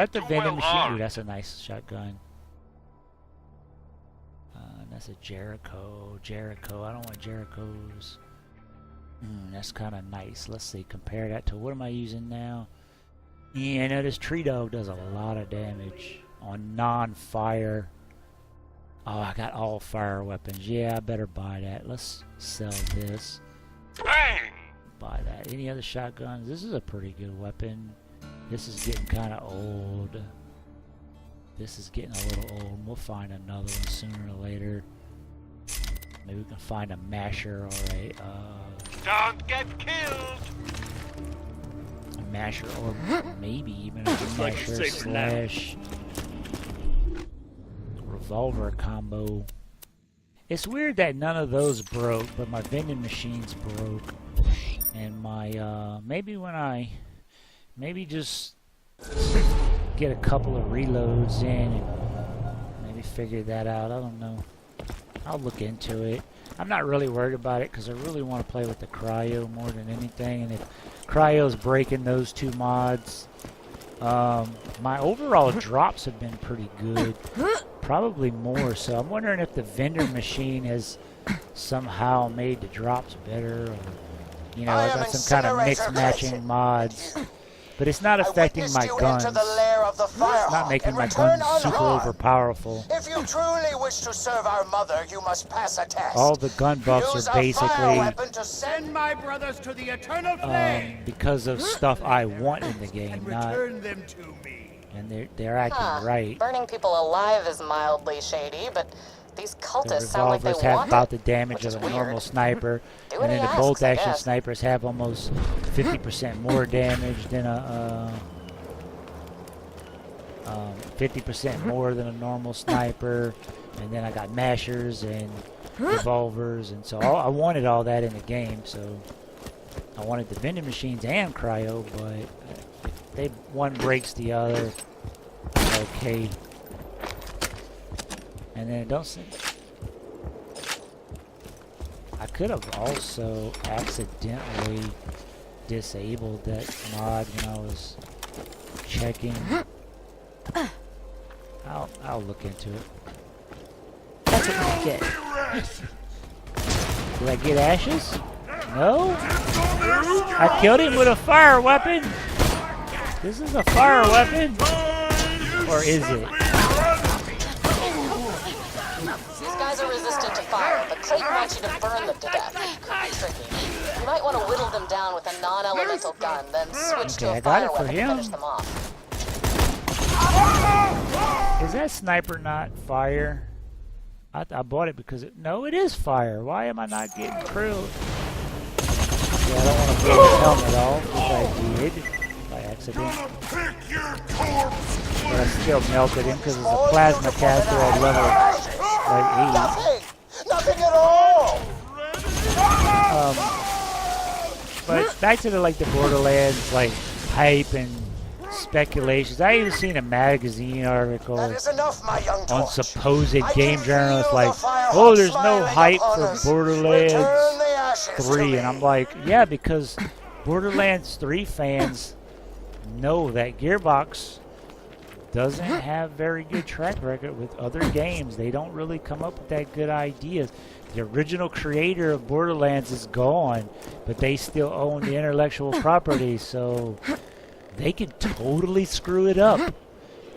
got the vending machine. Ooh, that's a nice shotgun. That's a Jericho. Jericho. I don't want Jerichos. That's kind of nice. Let's see. Compare that to what am I using now? Yeah, I know this tree dog does a lot of damage on non-fire. Oh, I got all fire weapons. Yeah, I better buy that. Let's sell this. Bang! Buy that. Any other shotguns? This is a pretty good weapon. This is getting kind of old. This is getting a little old. We'll find another one sooner or later. Maybe we can find a masher or a Don't get killed! masher, or maybe even a masher slash revolver combo. It's weird that none of those broke, but my vending machines broke, and my maybe just get a couple of reloads in and maybe figure that out. I don't know. I'll look into it. I'm not really worried about it because I really want to play with the cryo more than anything, and if cryo's breaking those two mods, my overall drops have been pretty good, probably more, so I'm wondering if the vendor machine has somehow made the drops better, or you know, I got some kind of mixed matching mods. But it's not affecting my guns. It's not making my guns super overpowerful. If you truly wish to serve our mother, you must pass a test. All the gun buffs are basically to send my brothers to the eternal because of stuff I want in the game, not. Them to me. And they're acting right. Burning people alive is mildly shady, but these cultists The sound like they revolvers have want about it, the damage of a normal sniper, and then the bolt-action snipers have almost 50% more damage than a 50% more than a normal sniper. And then I got mashers and revolvers, and so I wanted all that in the game. So I wanted the vending machines and cryo, but if one breaks the other, okay. And then don't see. I could have also accidentally disabled that mod when I was checking. I'll look into it. That's what I get. Did I get ashes? No? I killed him with a fire weapon? This is a fire weapon? Or is it? These guys are resistant to fire, but Clayton wants you to burn them to death. Could be tricky. You might want to whittle them down with a non-elemental gun, then switch to a fire weapon to finish them off. Is that sniper not fire? I bought it because no, it is fire. Why am I not getting killed? Yeah, I don't want to blow his helmet off, which I did by accident. But I still melted him because it's a plasma caster at level like 8. Nothing at all. But back to the Borderlands hype and speculations. I even seen a magazine article on supposed game journalists oh, there's no hype for Borderlands 3, and I'm like, yeah, because Borderlands 3 fans know that Gearbox doesn't have very good track record with other games. They don't really come up with that good ideas. The original creator of Borderlands is gone, but they still own the intellectual property, so they can totally screw it up.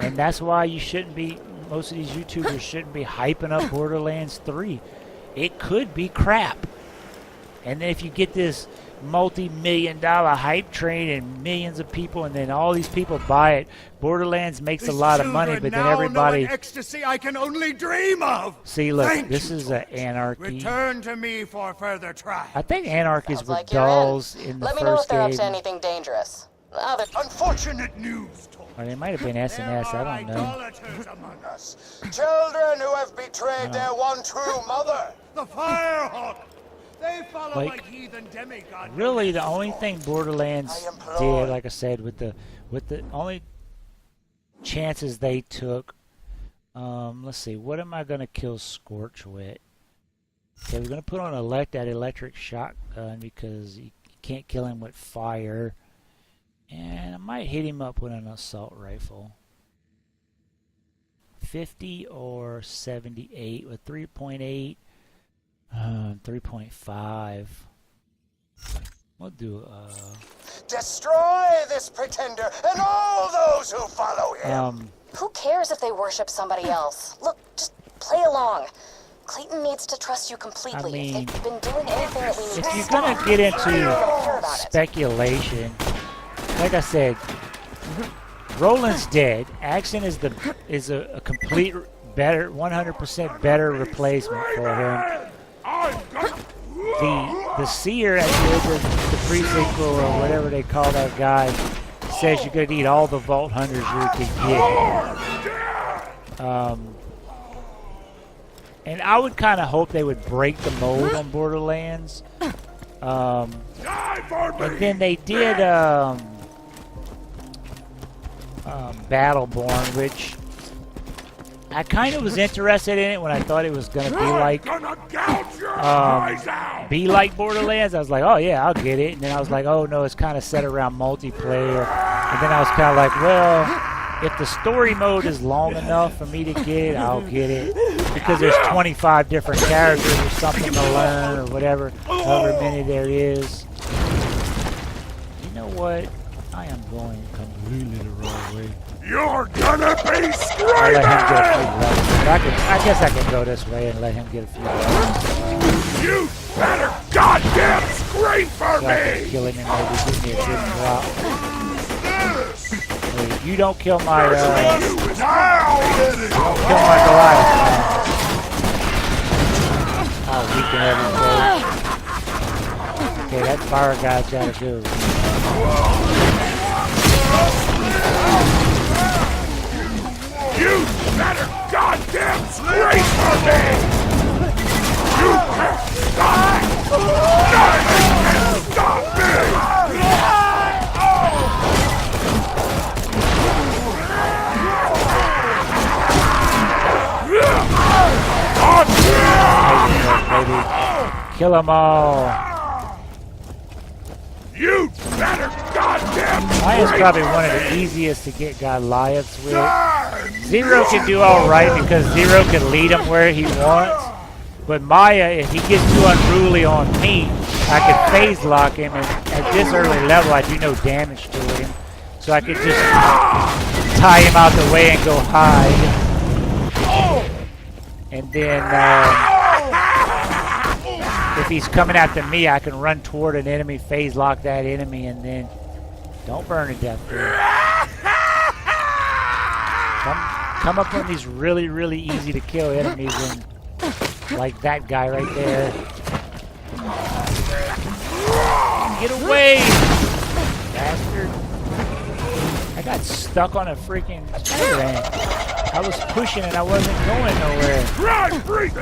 And that's why you shouldn't be, most of these YouTubers shouldn't be hyping up Borderlands 3. It could be crap. And then if you get this multi-million-dollar hype train and millions of people, and then all these people buy it, Borderlands makes a lot of money, but then everybody... ecstasy I can only dream of. See, look, this is an Anarchy. Return to me for further trial. I think Anarchies were dolls in the first game. Let me know if they're up to anything dangerous. Unfortunate news. Or they might have been SNS, I don't know. Among us. Children who have betrayed their one true mother. The Firehawk. They follow like heathen demigod. Really, the only thing Borderlands did, like I said, with the only chances they took. Let's see, what am I gonna kill Scorch with? Okay, we're gonna put on that electric shotgun because you can't kill him with fire. And I might hit him up with an assault rifle. 50 or 78 with 3.8, 3.5. We'll do destroy this pretender and all those who follow him. Who cares if they worship somebody else? Look, just play along. Clayton needs to trust you completely. I mean, if they've been doing anything that we need if to you're stop, gonna get into we don't care about it. speculation, like I said, Roland's dead. Action is a complete better, 100% better replacement for him. The seer at the end of the pre-sequel or whatever they call that guy says you're gonna need all the Vault Hunters you can get. And I would kind of hope they would break the mold on Borderlands. And then they did Battleborn, which I kind of was interested in it when I thought it was going to be like Borderlands. I was like, oh yeah, I'll get it. And then I was like, oh no, it's kind of set around multiplayer. And then I was kind of like, well, if the story mode is long enough for me to get it, I'll get it. Because there's 25 different characters or something to learn or whatever, however many there is. You know what? I am going completely the wrong way. You're gonna be I'll let him get a few screaming! levels. I guess I can go this way and let him get a few levels. You better goddamn scream for So I can me! kill him and maybe give me a good drop. Hey, you don't kill my Goliath. I'll weaken everything. Okay, that fire guy's gotta go. You better goddamn scream for me! You can't stop me! Nothing can stop me! Baby. Kill them all. You better goddamn Maya's probably one of the easiest to get Goliaths with. Zero can do alright because Zero can lead him where he wants. But Maya, if he gets too unruly on me, I can phase lock him, and at this early level I do no damage to him. So I could just tie him out the way and go hide. And then if he's coming after me, I can run toward an enemy, phase lock that enemy, and then don't burn to death. Come up on these really, really easy to kill enemies, and like that guy right there. Get away, bastard! I got stuck on a freaking spider ant. I was pushing and I wasn't going nowhere.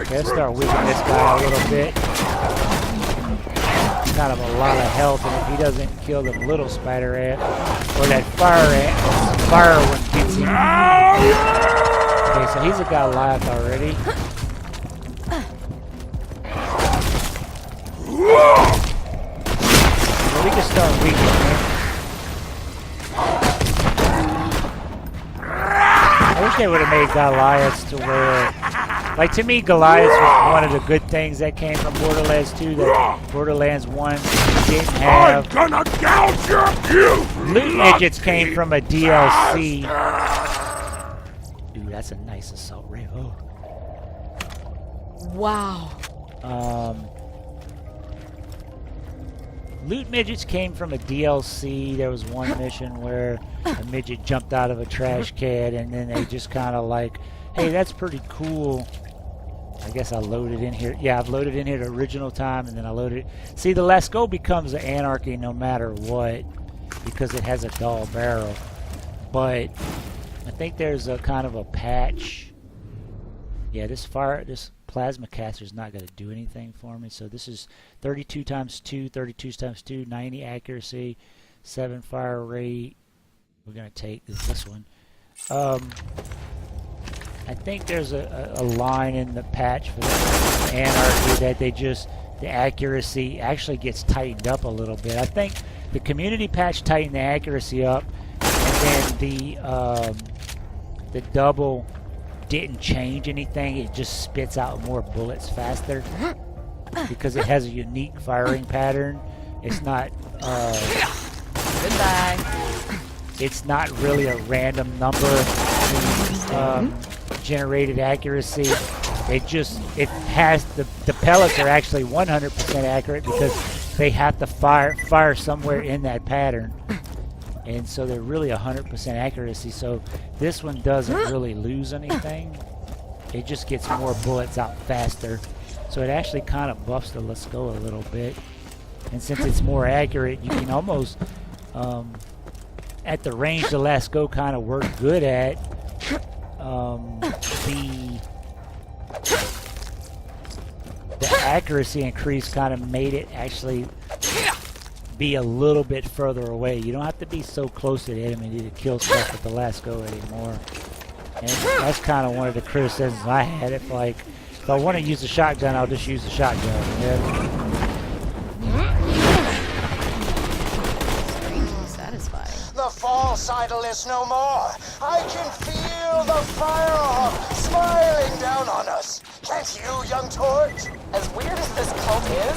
Okay, let's start weakening this guy a little bit. He's got him a lot of health, and if he doesn't kill the little spider ant, or that fire ant, fire one gets him. Okay, so he's a Goliath already. So we can start weakening him. I wish they would have made Goliaths to where, like, to me, Goliaths was one of the good things that came from Borderlands 2 that Borderlands 1 didn't have. I'm gonna gouge you! Loot midgets came from a DLC. Dude, that's a nice assault rifle. Wow. Loot midgets came from a DLC. There was one mission where a midget jumped out of a trash can, and then they just kind of like, hey, that's pretty cool. I guess I loaded in here. Yeah, I've loaded in here the original time, and then I loaded it. See, the Lasco becomes an anarchy no matter what, because it has a dull barrel. But I think there's a kind of a patch. Yeah, this plasma caster is not going to do anything for me. So this is 32 times 2, 32 times 2, 90 accuracy, 7 fire rate. We're going to take this one. I think there's a line in the patch for the anarchy that the accuracy actually gets tightened up a little bit. I think the community patch tightened the accuracy up, and then the double didn't change anything. It just spits out more bullets faster because it has a unique firing pattern. It's not Goodbye. it's not really a random number generated accuracy. It has the pellets are actually 100% accurate because they have to fire somewhere in that pattern, and so they're really 100% accuracy. So this one doesn't really lose anything. It just gets more bullets out faster. So it actually kind of buffs the Let's Go a little bit. And since it's more accurate, you can almost at the range the Let's Go kind of work good at. The accuracy increase kind of made it actually be a little bit further away. You don't have to be so close to the enemy to kill stuff with the Let's Go anymore. And that's kind of one of the criticisms I had. If I want to use the shotgun, I'll just use the shotgun. Yeah. The false idol is no more. I can feel the firehawk smiling down on us. Can't you, young torch? As weird as this cult is,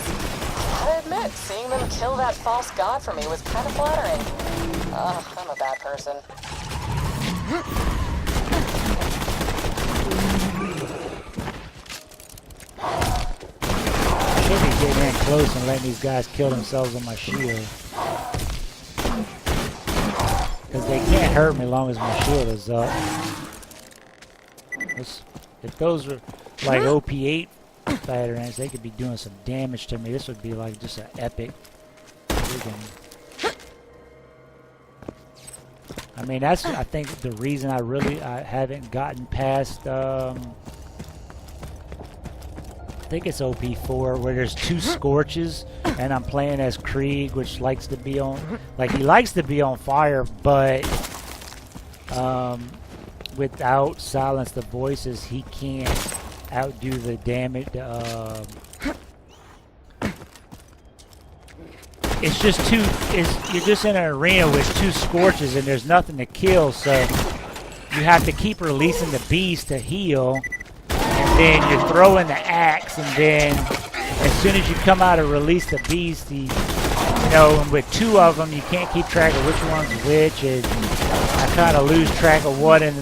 I gotta admit, seeing them kill that false god for me was kind of flattering. I'm a bad person. I should be getting in close and letting these guys kill themselves on my shield. Because they can't hurt me as long as my shield is up. If those were like OP8 patterns, they could be doing some damage to me. This would be like just an epic friggin'. I mean, that's I think the reason I haven't gotten past I think it's OP4 where there's 2 scorches and I'm playing as Krieg, which likes to be on he likes to be on fire, but without silence the voices he can't outdo the damage. It's just you're just in an arena with 2 scorches and there's nothing to kill, so you have to keep releasing the beast to heal. And then you're throwing the axe, and then as soon as you come out and release the beast, and with 2 of them, you can't keep track of which one's which, and I kind of lose track of what, and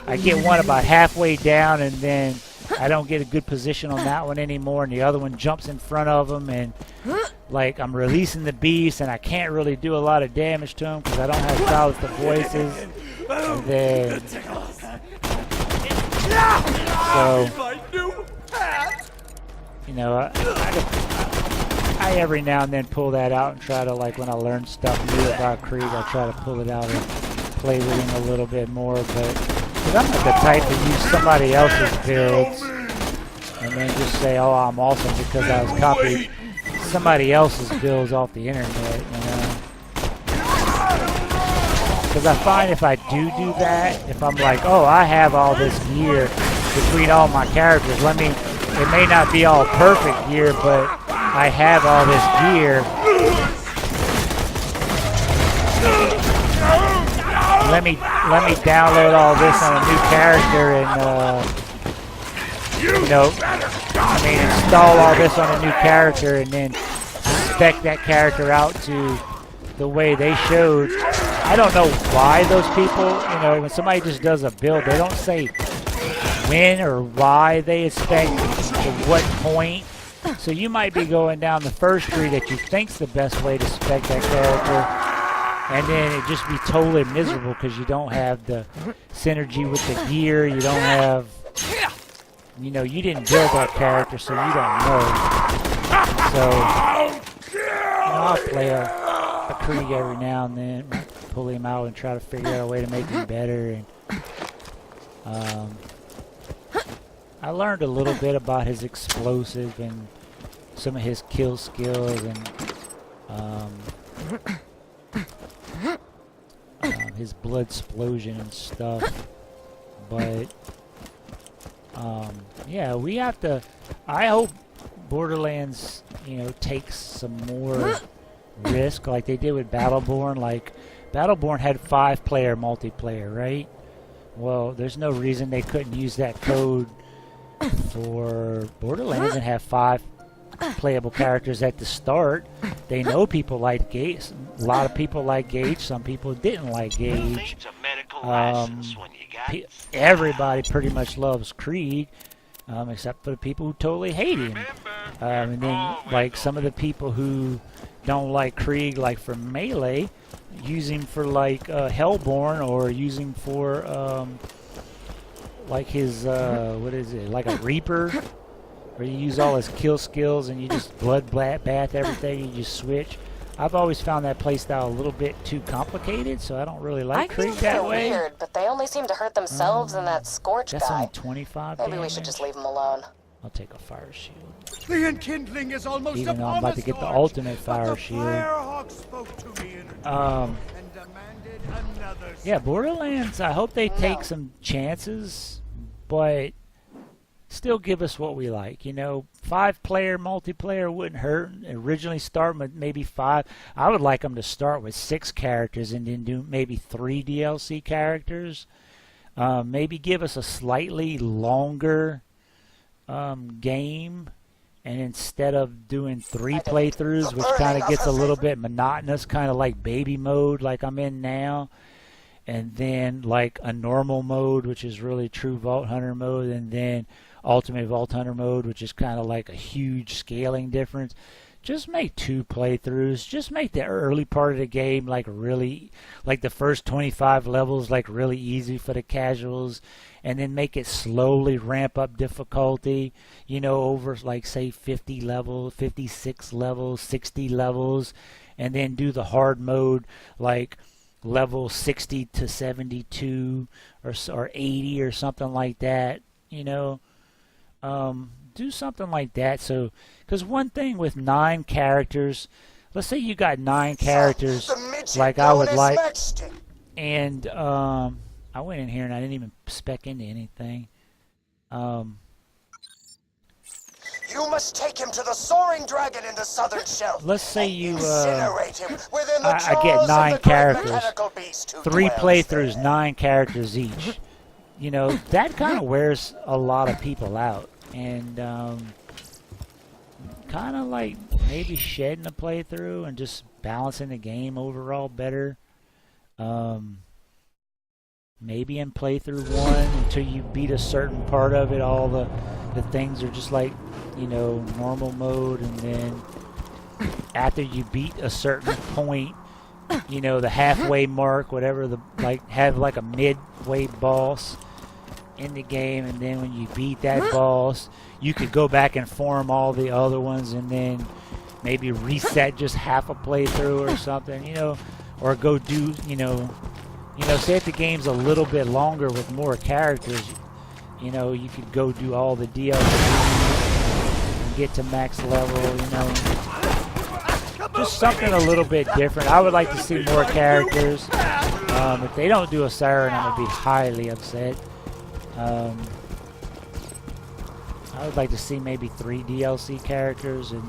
I get one about halfway down, and then I don't get a good position on that one anymore, and the other one jumps in front of them, and I'm releasing the beast, and I can't really do a lot of damage to them because I don't have silence the voices, and then... So, I every now and then pull that out and try to, when I learn stuff new about Krieg, I try to pull it out and play with him a little bit more, but I'm not the type to use somebody else's builds and then just say, oh, I'm awesome because I was copying somebody else's builds off the internet, Because I find if I do that, if I'm like, oh, I have all this gear between all my characters, it may not be all perfect gear, but I have all this gear. Let me download all this on a new character and install all this on a new character and then spec that character out to the way they showed. I don't know why those people, when somebody just does a build, they don't say when or why they expect to what point. So you might be going down the first tree that you think's the best way to spec that character, and then it just be totally miserable because you don't have the synergy with the gear, you don't have, you didn't build that character, so you don't know. So, I'll play a Krieg every now and then, pull him out and try to figure out a way to make him better. And I learned a little bit about his explosive and some of his kill skills and his blood explosion and stuff. But yeah, we have to. I hope Borderlands, takes some more risk like they did with Battleborn. Battleborn had 5-player multiplayer, right? Well, there's no reason they couldn't use that code for Borderlands and have 5 playable characters at the start. They know people like Gage. A lot of people like Gage. Some people didn't like Gage. Everybody pretty much loves Krieg, except for the people who totally hate him. And then, like, some of the people who don't like Krieg, like for Melee, use him for like Hellborn, or use him for like his what is it, like a Reaper, where you use all his kill skills and you just blood bath everything. You just switch. I've always found that playstyle a little bit too complicated, so I don't really like Krieg that way. Weird, but they only seem to hurt themselves and that Scorch that's guy. only 25 Maybe damage. we should just leave them alone. I'll take a fire shield. The enkindling is almost Even though I'm about to get the ultimate fire shield. Yeah, Borderlands, I hope they take some chances, but still give us what we like. You know, 5-player multiplayer wouldn't hurt. Originally start with maybe 5. I would like them to start with 6 characters and then do maybe 3 DLC characters. Maybe give us a slightly longer game, and instead of doing 3 playthroughs, which kind of gets a little bit monotonous, kind of like baby mode like I'm in now, and then like a normal mode, which is really true Vault Hunter mode, and then Ultimate Vault Hunter mode, which is kind of like a huge scaling difference. Just make 2 playthroughs. Just make the early part of the game like really, like the first 25 levels like really easy for the casuals, and then make it slowly ramp up difficulty, you know, over like say 50 levels, 56 levels, 60 levels, and then do the hard mode like level 60 to 72 or 80 or something like that, you know. Do something like that. So, because one thing with 9 characters, let's say you got 9 characters like I would like, and I went in here and I didn't even spec into anything. You must take him to the soaring dragon in the southern shelf. Let's say you incinerate him within the I get 9 characters, 3 dwells playthroughs, there. 9 characters each. You know, that kind of wears a lot of people out. And kind of like maybe shedding a playthrough and just balancing the game overall better. Maybe in playthrough 1, until you beat a certain part of it, all the things are just like, you know, normal mode, and then after you beat a certain point, you know, the halfway mark, whatever, the like have like a midway boss in the game, and then when you beat that boss, you could go back and form all the other ones, and then maybe reset just half a playthrough or something, you know, or go do, you know, say if the game's a little bit longer with more characters, you know, you could go do all the DLC and get to max level, you know, just something a little bit different. I would like to see more characters. If they don't do a siren, I'm gonna be highly upset. I would like to see maybe 3 DLC characters, and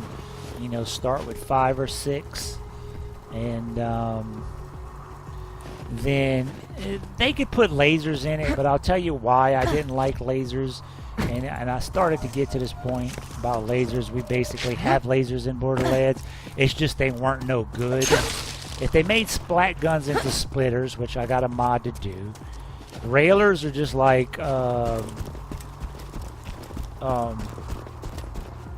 you know, start with 5 or 6, and then they could put lasers in it. But I'll tell you why I didn't like lasers, and I started to get to this point about lasers. We basically have lasers in Borderlands. It's just they weren't no good. If they made splat guns into splitters, which I got a mod to do, railers are just like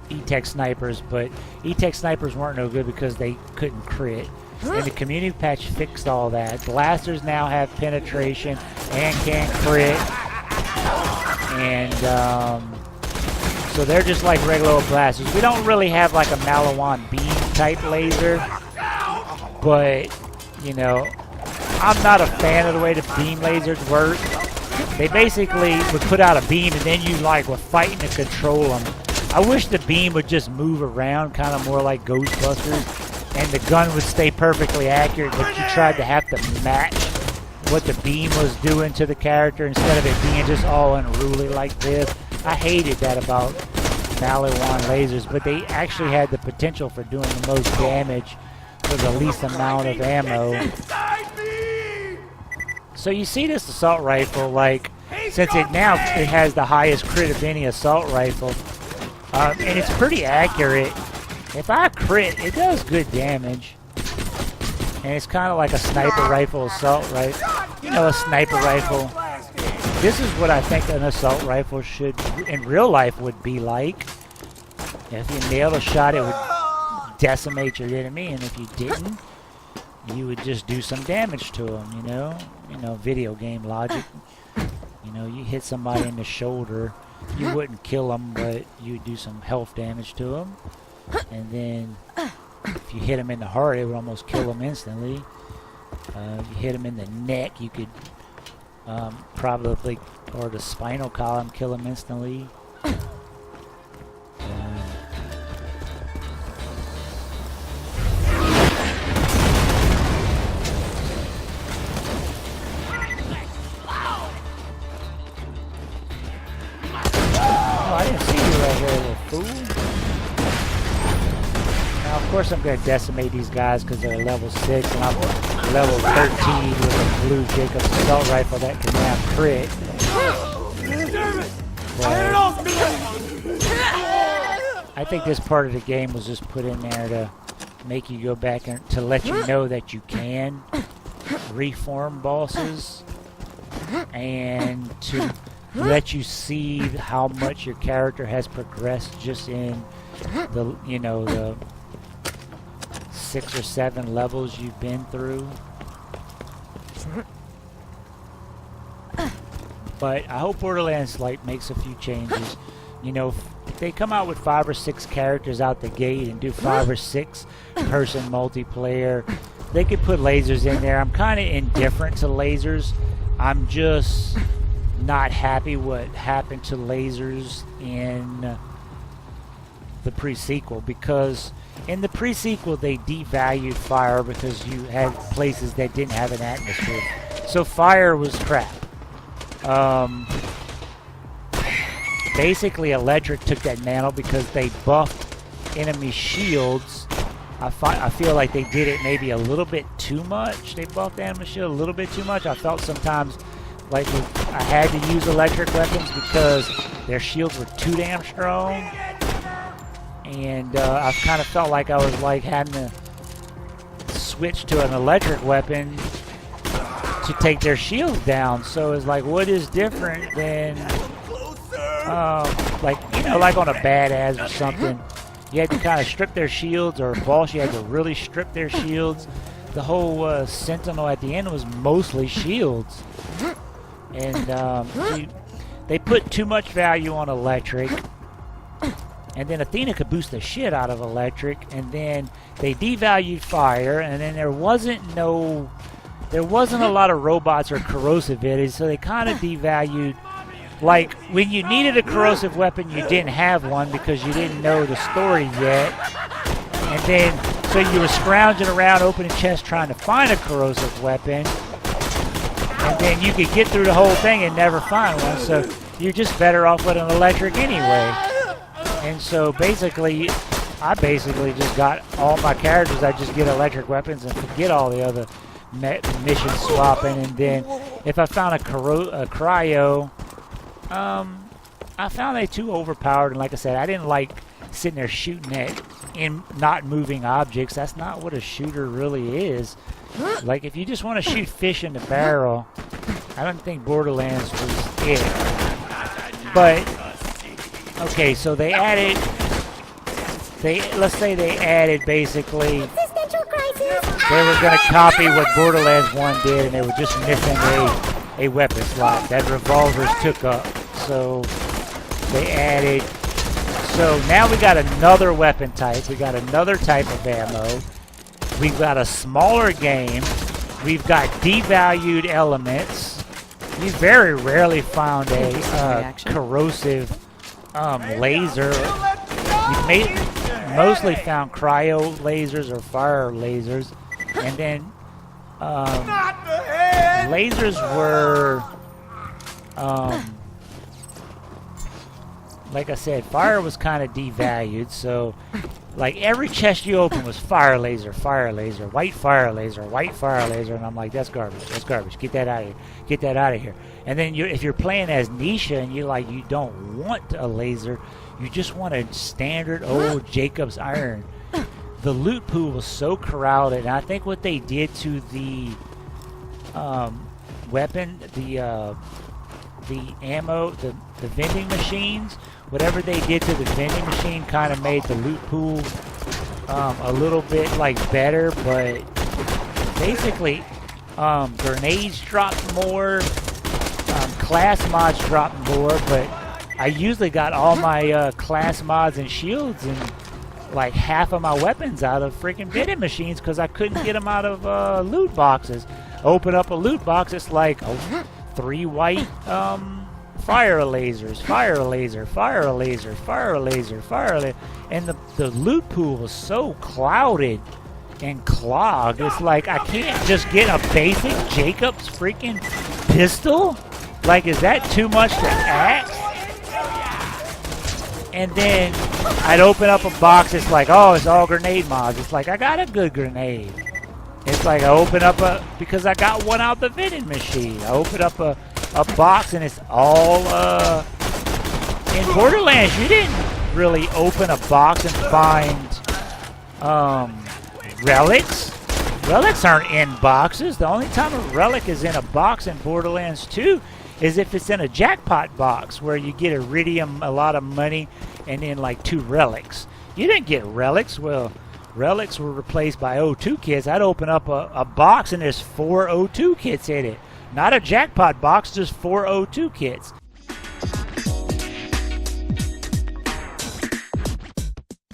E-Tech snipers, but E-Tech snipers weren't no good because they couldn't crit. And the community patch fixed all that. Blasters now have penetration and can crit, and so they're just like regular old blasters. We don't really have like a Malawan beam type laser, but you know, I'm not a fan of the way the beam lasers work. They basically would put out a beam, and then you like were fighting to control them. I wish the beam would just move around, kind of more like Ghostbusters, and the gun would stay perfectly accurate, but you tried to have to match what the beam was doing to the character instead of it being just all unruly like this. I hated that about Malawan lasers, but they actually had the potential for doing the most damage for the least amount of ammo. So you see this assault rifle, like, since it has the highest crit of any assault rifle, and it's pretty accurate. If I crit, it does good damage. And it's kind of like a sniper rifle, assault rifle. You know, a sniper rifle. This is what I think an assault rifle should, in real life, would be like. If you nailed a shot, it would decimate your enemy, and if you didn't, you would just do some damage to them, you know? You know, video game logic. You know, you hit somebody in the shoulder, you wouldn't kill them, but you would do some health damage to them. And then, if you hit them in the heart, it would almost kill them instantly. If you hit them in the neck, you could probably, or the spinal column, kill them instantly. I didn't see you right there, little fool. Now, of course, I'm going to decimate these guys because they're level 6, and I'm level 13 with a blue Jacobs assault rifle that can now crit. I think this part of the game was just put in there to make you go back and to let you know that you can reform bosses and to let you see how much your character has progressed just in the, you know, the 6 or 7 levels you've been through. But I hope Borderlands like makes a few changes. You know, if they come out with 5 or 6 characters out the gate and do 5 or 6 person multiplayer, they could put lasers in there. I'm kind of indifferent to lasers. I'm just not happy what happened to lasers in the pre-sequel, because in the pre-sequel they devalued fire because you had places that didn't have an atmosphere. So fire was crap. Basically electric took that mantle because they buffed enemy shields. I feel like they did it maybe a little bit too much. They buffed enemy shield a little bit too much. I felt sometimes like I had to use electric weapons because their shields were too damn strong. And I kind of felt like I was like having to switch to an electric weapon to take their shields down. So it's like, what is different than like, you know, like on a badass or something, you had to kind of strip their shields, or a boss you had to really strip their shields. The whole Sentinel at the end was mostly shields. And they put too much value on electric, and then Athena could boost the shit out of electric, and then they devalued fire, and then there wasn't a lot of robots or corrosive abilities, so they kind of devalued. Like, when you needed a corrosive weapon, you didn't have one because you didn't know the story yet. And then, so you were scrounging around opening chests trying to find a corrosive weapon. And then you could get through the whole thing and never find one. So you're just better off with an electric anyway. And so basically, I basically just got all my characters, I just get electric weapons and forget all the other mission swapping. And then if I found a cryo, I found they too overpowered, and like I said, I didn't like sitting there shooting at not moving objects. That's not what a shooter really is. Like, if you just want to shoot fish in the barrel, I don't think Borderlands was it. But okay, so they added, let's say they added basically, they were going to copy what Borderlands 1 did, and they were just missing a weapon slot that revolvers took up. So they added, so now we got another weapon type, we got another type of ammo, we've got a smaller game, we've got devalued elements. You very rarely found a corrosive laser. You mostly found cryo lasers or fire lasers, and then lasers were like I said, fire was kind of devalued, so like every chest you open was fire laser, white fire laser, and I'm like, that's garbage, get that out of here. And then if you're playing as Nisha and you don't want a laser, you just want a standard old Jacob's iron. The loot pool was so crowded, and I think what they did to the weapon, the ammo, the vending machines, whatever they did to the vending machine kind of made the loot pool a little bit better, but basically grenades dropped more, class mods dropped more, but I usually got all my class mods and shields and like half of my weapons out of freaking vending machines because I couldn't get them out of loot boxes. Open up a loot box, it's like 3 white fire lasers, and the loot pool was so clouded and clogged. It's like I can't just get a basic Jacob's freaking pistol. Like, is that too much to ask? And then I'd open up a box, it's like, oh, it's all grenade mods. It's like, I got a good grenade. It's like I open up because I got one out the vending machine. I open up a box and it's all, in Borderlands, you didn't really open a box and find, relics. Relics aren't in boxes. The only time a relic is in a box in Borderlands 2 is if it's in a jackpot box where you get iridium, a lot of money, and then like 2 relics. You didn't get relics. Well, relics were replaced by O2 kits. I'd open up a box and there's 4 O2 kits in it. Not a jackpot box, just 4 O2 kits.